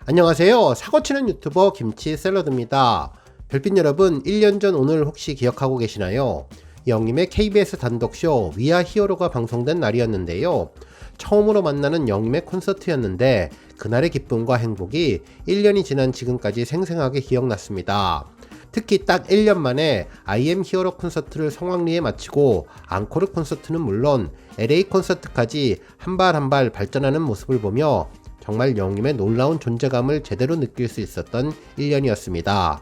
안녕하세요. 사고치는 유튜버 김치샐러드입니다. 별빛 여러분, 1년 전 오늘 혹시 기억하고 계시나요? 영님의 KBS 단독쇼 위아 히어로가 방송된 날이었는데요. 처음으로 만나는 영님의 콘서트였는데 그날의 기쁨과 행복이 1년이 지난 지금까지 생생하게 기억났습니다. 특히 딱 1년 만에 I am 히어로 콘서트를 성황리에 마치고 앙코르 콘서트는 물론 LA 콘서트까지 한 발 한 발 발전하는 모습을 보며 정말 영님의 놀라운 존재감을 제대로 느낄 수 있었던 1년이었습니다.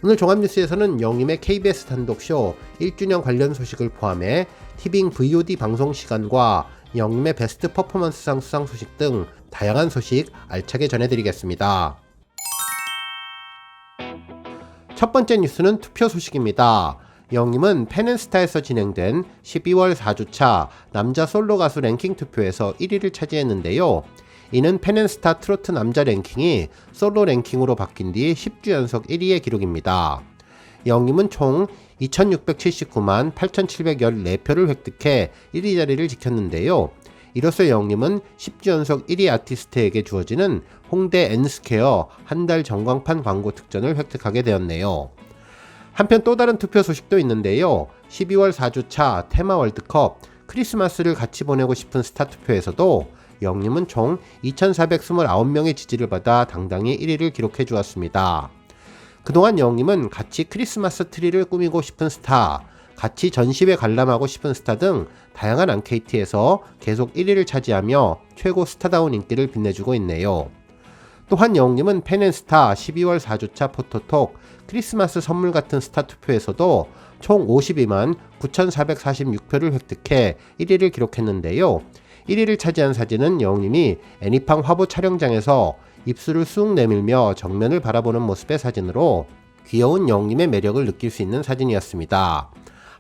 오늘 종합뉴스에서는 영님의 KBS 단독쇼 1주년 관련 소식을 포함해 티빙 VOD 방송 시간과 영님의 베스트 퍼포먼스상 수상 소식 등 다양한 소식 알차게 전해드리겠습니다. 첫 번째 뉴스는 투표 소식입니다. 영님은 팬앤스타에서 진행된 12월 4주차 남자 솔로 가수 랭킹 투표에서 1위를 차지했는데요. 이는 팬앤스타 트로트 남자 랭킹이 솔로 랭킹으로 바뀐 뒤 10주 연속 1위의 기록입니다. 영님은 총 2679만 8714표를 획득해 1위 자리를 지켰는데요. 이로써 영님은 10주 연속 1위 아티스트에게 주어지는 홍대 N스퀘어 한 달 전광판 광고 특전을 획득하게 되었네요. 한편 또 다른 투표 소식도 있는데요. 12월 4주차 테마 월드컵 크리스마스를 같이 보내고 싶은 스타 투표에서도 영님은 총 2429명의 지지를 받아 당당히 1위를 기록해 주었습니다. 그동안 영님은 같이 크리스마스 트리를 꾸미고 싶은 스타, 같이 전시회 관람하고 싶은 스타 등 다양한 앙케이트에서 계속 1위를 차지하며 최고 스타다운 인기를 빛내주고 있네요. 또한 영님은 팬앤스타 12월 4주차 포토톡 크리스마스 선물 같은 스타 투표에서도 총 52만 9446표를 획득해 1위를 기록했는데요. 1위를 차지한 사진은 영님이 애니팡 화보 촬영장에서 입술을 쑥 내밀며 정면을 바라보는 모습의 사진으로 귀여운 영님의 매력을 느낄 수 있는 사진이었습니다.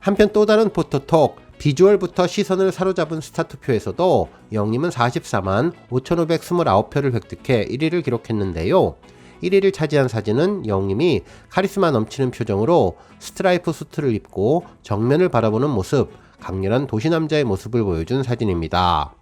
한편 또 다른 포토톡 비주얼부터 시선을 사로잡은 스타 투표에서도 영님은 44만 5529표를 획득해 1위를 기록했는데요. 1위를 차지한 사진은 영님이 카리스마 넘치는 표정으로 스트라이프 수트를 입고 정면을 바라보는 모습, 강렬한 도시남자의 모습을 보여준 사진입니다.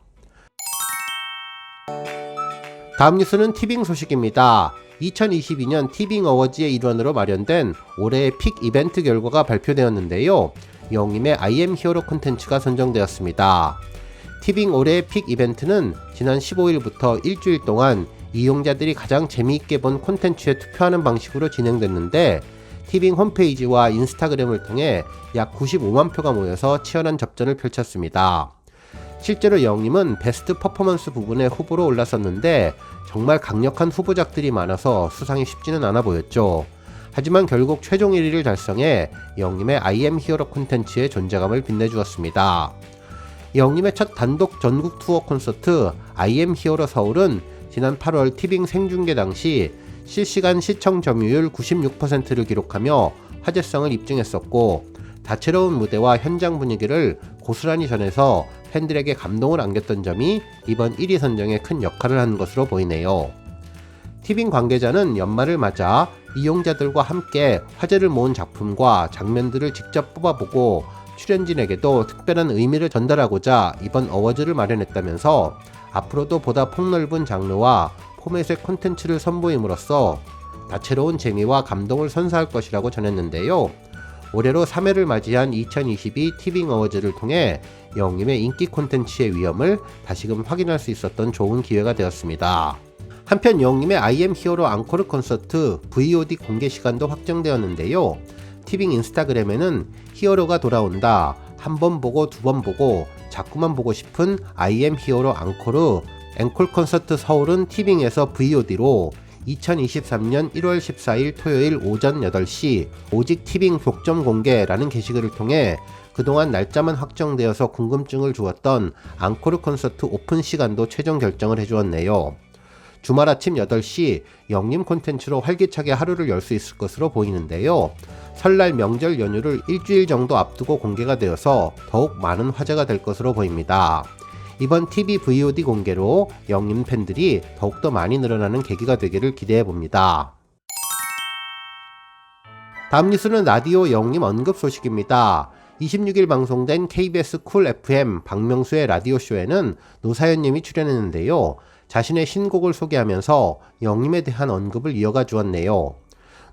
다음 뉴스는 티빙 소식입니다. 2022년 티빙 어워즈의 일환으로 마련된 올해의 픽 이벤트 결과가 발표되었는데요. 영님의 I am 히어로 콘텐츠가 선정되었습니다. 티빙 올해의 픽 이벤트는 지난 15일부터 일주일 동안 이용자들이 가장 재미있게 본 콘텐츠에 투표하는 방식으로 진행됐는데 티빙 홈페이지와 인스타그램을 통해 약 95만 표가 모여서 치열한 접전을 펼쳤습니다. 실제로 영님은 베스트 퍼포먼스 부분에 후보로 올랐었는데 정말 강력한 후보작들이 많아서 수상이 쉽지는 않아 보였죠. 하지만 결국 최종 1위를 달성해 영님의 I am 히어로 콘텐츠의 존재감을 빛내주었습니다. 영님의 첫 단독 전국 투어 콘서트 I am 히어로 서울은 지난 8월 티빙 생중계 당시 실시간 시청 점유율 96%를 기록하며 화제성을 입증했었고 다채로운 무대와 현장 분위기를 고스란히 전해서 팬들에게 감동을 안겼던 점이 이번 1위 선정에 큰 역할을 한 것으로 보이네요. 티빙 관계자는 연말을 맞아 이용자들과 함께 화제를 모은 작품과 장면들을 직접 뽑아보고 출연진에게도 특별한 의미를 전달하고자 이번 어워즈를 마련했다면서 앞으로도 보다 폭넓은 장르와 포맷의 콘텐츠를 선보임으로써 다채로운 재미와 감동을 선사할 것이라고 전했는데요. 올해로 3회를 맞이한 2022 티빙 어워즈를 통해 영님의 인기 콘텐츠의 위엄을 다시금 확인할 수 있었던 좋은 기회가 되었습니다. 한편 영님의 I am 히어로 앙코르 콘서트 VOD 공개 시간도 확정되었는데요. 티빙 인스타그램에는 히어로가 돌아온다, 한 번 보고 두 번 보고 자꾸만 보고 싶은 I am 히어로 앙코르 앵콜 콘서트 서울은 티빙에서 VOD로 2023년 1월 14일 토요일 오전 8시 오직 티빙 독점 공개라는 게시글을 통해 그동안 날짜만 확정되어서 궁금증을 주었던 앙코르 콘서트 오픈 시간도 최종 결정을 해주었네요. 주말 아침 8시 영님 콘텐츠로 활기차게 하루를 열 수 있을 것으로 보이는데요. 설날 명절 연휴를 일주일 정도 앞두고 공개가 되어서 더욱 많은 화제가 될 것으로 보입니다. 이번 TV VOD 공개로 영님 팬들이 더욱더 많이 늘어나는 계기가 되기를 기대해봅니다. 다음 뉴스는 라디오 영님 언급 소식입니다. 26일 방송된 KBS 쿨 FM 박명수의 라디오쇼에는 노사연님이 출연했는데요. 자신의 신곡을 소개하면서 영림에 대한 언급을 이어가 주었네요.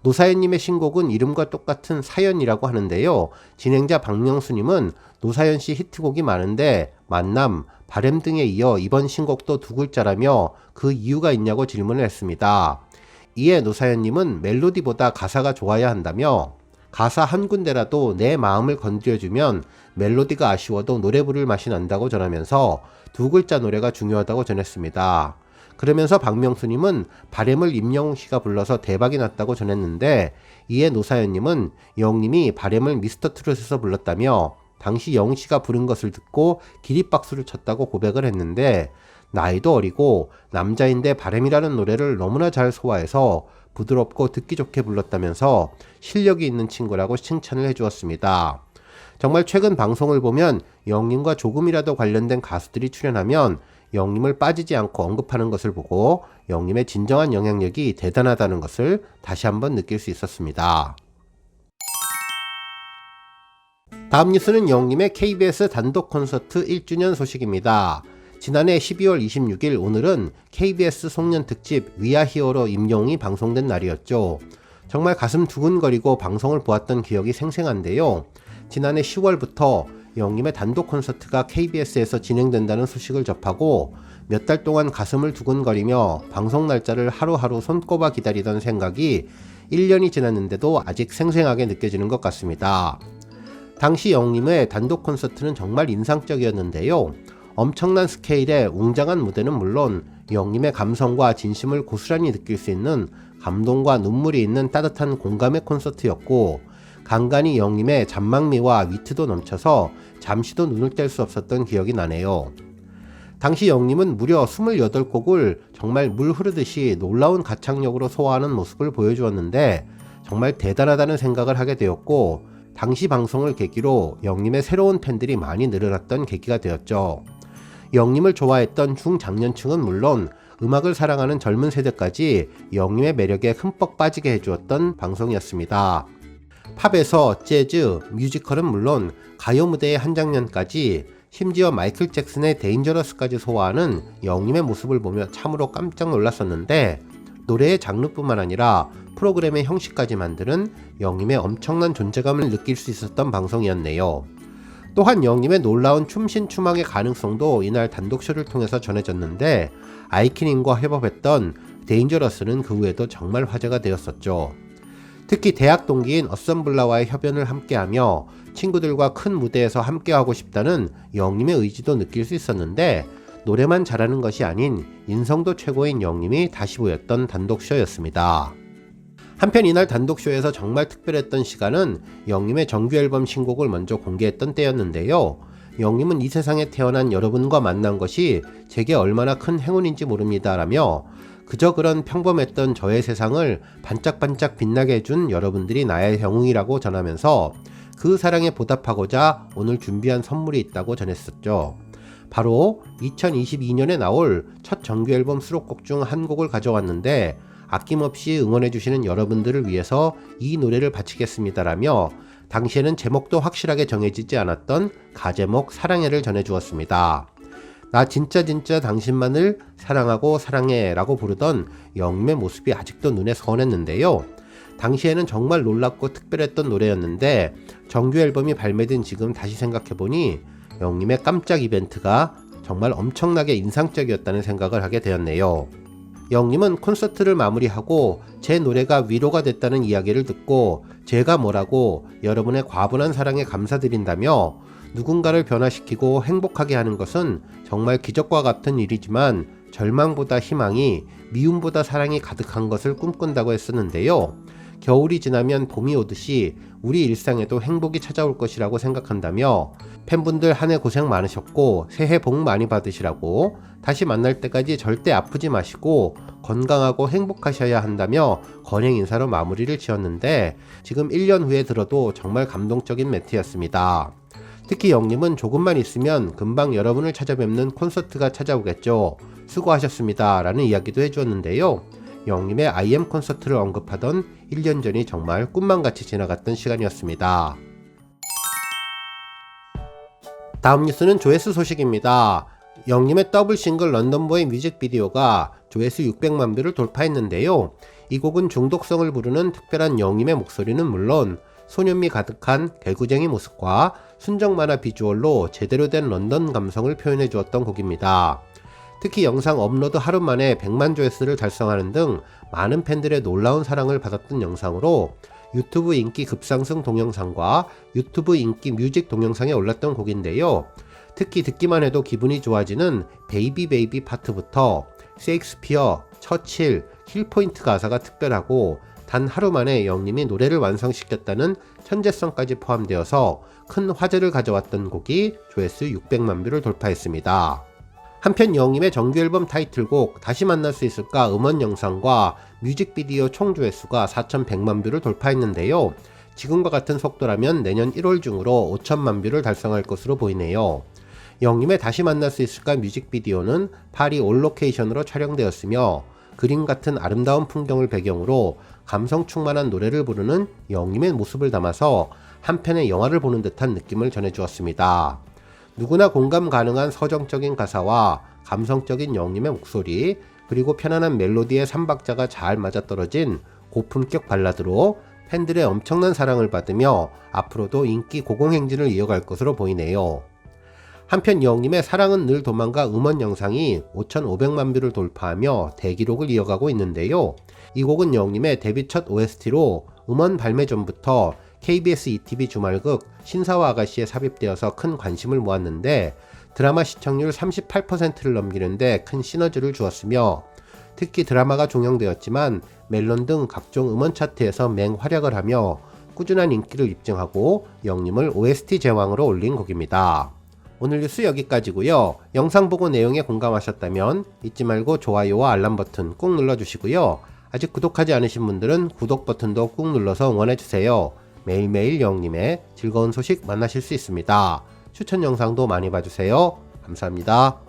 노사연님의 신곡은 이름과 똑같은 사연이라고 하는데요. 진행자 박명수님은 노사연씨 히트곡이 많은데 만남, 바램 등에 이어 이번 신곡도 두 글자라며 그 이유가 있냐고 질문을 했습니다. 이에 노사연님은 멜로디보다 가사가 좋아야 한다며 가사 한 군데라도 내 마음을 건드려주면 멜로디가 아쉬워도 노래 부를 맛이 난다고 전하면서 두 글자 노래가 중요하다고 전했습니다. 그러면서 박명수님은 바램을 임영웅 씨가 불러서 대박이 났다고 전했는데 이에 노사연님은 영님이 바램을 미스터트롯에서 불렀다며 당시 영웅 씨가 부른 것을 듣고 기립박수를 쳤다고 고백을 했는데 나이도 어리고 남자인데 바램이라는 노래를 너무나 잘 소화해서 부드럽고 듣기 좋게 불렀다면서 실력이 있는 친구라고 칭찬을 해주었습니다. 정말 최근 방송을 보면 영님과 조금이라도 관련된 가수들이 출연하면 영님을 빠지지 않고 언급하는 것을 보고 영님의 진정한 영향력이 대단하다는 것을 다시 한번 느낄 수 있었습니다. 다음 뉴스는 영님의 KBS 단독 콘서트 1주년 소식입니다. 지난해 12월 26일 오늘은 KBS 송년 특집 위아 히어로 임영웅이 방송된 날이었죠. 정말 가슴 두근거리고 방송을 보았던 기억이 생생한데요. 지난해 10월부터 영님의 단독 콘서트가 KBS에서 진행된다는 소식을 접하고 몇 달 동안 가슴을 두근거리며 방송 날짜를 하루하루 손꼽아 기다리던 생각이 1년이 지났는데도 아직 생생하게 느껴지는 것 같습니다. 당시 영님의 단독 콘서트는 정말 인상적이었는데요. 엄청난 스케일의 웅장한 무대는 물론 영님의 감성과 진심을 고스란히 느낄 수 있는 감동과 눈물이 있는 따뜻한 공감의 콘서트였고 간간히 영님의 잔망미와 위트도 넘쳐서 잠시도 눈을 뗄 수 없었던 기억이 나네요. 당시 영님은 무려 28곡을 정말 물 흐르듯이 놀라운 가창력으로 소화하는 모습을 보여주었는데 정말 대단하다는 생각을 하게 되었고 당시 방송을 계기로 영님의 새로운 팬들이 많이 늘어났던 계기가 되었죠. 영님을 좋아했던 중장년층은 물론 음악을 사랑하는 젊은 세대까지 영님의 매력에 흠뻑 빠지게 해주었던 방송이었습니다. 팝에서 재즈, 뮤지컬은 물론 가요 무대의 한 장면까지 심지어 마이클 잭슨의 데인저러스까지 소화하는 영님의 모습을 보며 참으로 깜짝 놀랐었는데 노래의 장르뿐만 아니라 프로그램의 형식까지 만드는 영님의 엄청난 존재감을 느낄 수 있었던 방송이었네요. 또한 영님의 놀라운 춤신춤왕의 가능성도 이날 단독쇼를 통해서 전해졌는데 아이키님과 협업했던 데인저러스는 그 후에도 정말 화제가 되었었죠. 특히 대학 동기인 어썸블라와의 협연을 함께하며 친구들과 큰 무대에서 함께하고 싶다는 영님의 의지도 느낄 수 있었는데 노래만 잘하는 것이 아닌 인성도 최고인 영님이 다시 보였던 단독쇼였습니다. 한편 이날 단독쇼에서 정말 특별했던 시간은 영님의 정규앨범 신곡을 먼저 공개했던 때였는데요. 영님은 이 세상에 태어난 여러분과 만난 것이 제게 얼마나 큰 행운인지 모릅니다 라며 그저 그런 평범했던 저의 세상을 반짝반짝 빛나게 해준 여러분들이 나의 영웅이라고 전하면서 그 사랑에 보답하고자 오늘 준비한 선물이 있다고 전했었죠. 바로 2022년에 나올 첫 정규앨범 수록곡 중 한 곡을 가져왔는데 아낌없이 응원해주시는 여러분들을 위해서 이 노래를 바치겠습니다라며 당시에는 제목도 확실하게 정해지지 않았던 가제목 사랑해를 전해주었습니다. 나 진짜 당신만을 사랑하고 사랑해 라고 부르던 영님의 모습이 아직도 눈에 선했는데요. 당시에는 정말 놀랍고 특별했던 노래였는데 정규 앨범이 발매된 지금 다시 생각해보니 영님의 깜짝 이벤트가 정말 엄청나게 인상적이었다는 생각을 하게 되었네요. 영님은 콘서트를 마무리하고 제 노래가 위로가 됐다는 이야기를 듣고 제가 뭐라고 여러분의 과분한 사랑에 감사드린다며 누군가를 변화시키고 행복하게 하는 것은 정말 기적과 같은 일이지만 절망보다 희망이 미움보다 사랑이 가득한 것을 꿈꾼다고 했었는데요. 겨울이 지나면 봄이 오듯이 우리 일상에도 행복이 찾아올 것이라고 생각한다며 팬분들 한 해 고생 많으셨고 새해 복 많이 받으시라고 다시 만날 때까지 절대 아프지 마시고 건강하고 행복하셔야 한다며 건행 인사로 마무리를 지었는데 지금 1년 후에 들어도 정말 감동적인 멘트였습니다. 특히 영님은 조금만 있으면 금방 여러분을 찾아뵙는 콘서트가 찾아오겠죠. 수고하셨습니다 라는 이야기도 해주었는데요. 영님의 IM 콘서트를 언급하던 1년 전이 정말 꿈만같이 지나갔던 시간이었습니다. 다음 뉴스는 조회수 소식입니다. 영림의 더블 싱글 런던보이 뮤직비디오가 조회수 600만 뷰를 돌파했는데요. 이 곡은 중독성을 부르는 특별한 영림의 목소리는 물론 소년미 가득한 개구쟁이 모습과 순정 만화 비주얼로 제대로 된 런던 감성을 표현해 주었던 곡입니다. 특히 영상 업로드 하루 만에 100만 조회수를 달성하는 등 많은 팬들의 놀라운 사랑을 받았던 영상으로 유튜브 인기 급상승 동영상과 유튜브 인기 뮤직 동영상에 올랐던 곡인데요. 특히 듣기만 해도 기분이 좋아지는 베이비 베이비 파트부터 셰익스피어, 처칠, 킬포인트 가사가 특별하고 단 하루 만에 영림이 노래를 완성시켰다는 천재성까지 포함되어서 큰 화제를 가져왔던 곡이 조회수 600만 뷰를 돌파했습니다. 한편 영림의 정규앨범 타이틀곡 다시 만날 수 있을까 음원 영상과 뮤직비디오 총 조회수가 4,100만 뷰를 돌파했는데요. 지금과 같은 속도라면 내년 1월 중으로 5천만 뷰를 달성할 것으로 보이네요. 영림의 다시 만날 수 있을까 뮤직비디오는 파리 올 로케이션으로 촬영되었으며 그림 같은 아름다운 풍경을 배경으로 감성 충만한 노래를 부르는 영림의 모습을 담아서 한편의 영화를 보는 듯한 느낌을 전해주었습니다. 누구나 공감 가능한 서정적인 가사와 감성적인 영림의 목소리, 그리고 편안한 멜로디의 3박자가 잘 맞아떨어진 고품격 발라드로 팬들의 엄청난 사랑을 받으며 앞으로도 인기 고공행진을 이어갈 것으로 보이네요. 한편 영림의 사랑은 늘 도망가 음원 영상이 5,500만 뷰를 돌파하며 대기록을 이어가고 있는데요. 이 곡은 영림의 데뷔 첫 OST로 음원 발매 전부터 KBS ETV 주말극 신사와 아가씨에 삽입되어서 큰 관심을 모았는데 드라마 시청률 38%를 넘기는데 큰 시너지를 주었으며 특히 드라마가 종영되었지만 멜론 등 각종 음원 차트에서 맹활약을 하며 꾸준한 인기를 입증하고 영림을 OST 제왕으로 올린 곡입니다. 오늘 뉴스 여기까지고요. 영상 보고 내용에 공감하셨다면 잊지 말고 좋아요와 알람 버튼 꾹 눌러주시고요. 아직 구독하지 않으신 분들은 구독 버튼도 꾹 눌러서 응원해주세요. 매일매일 영림의 즐거운 소식 만나실 수 있습니다. 추천 영상도 많이 봐주세요. 감사합니다.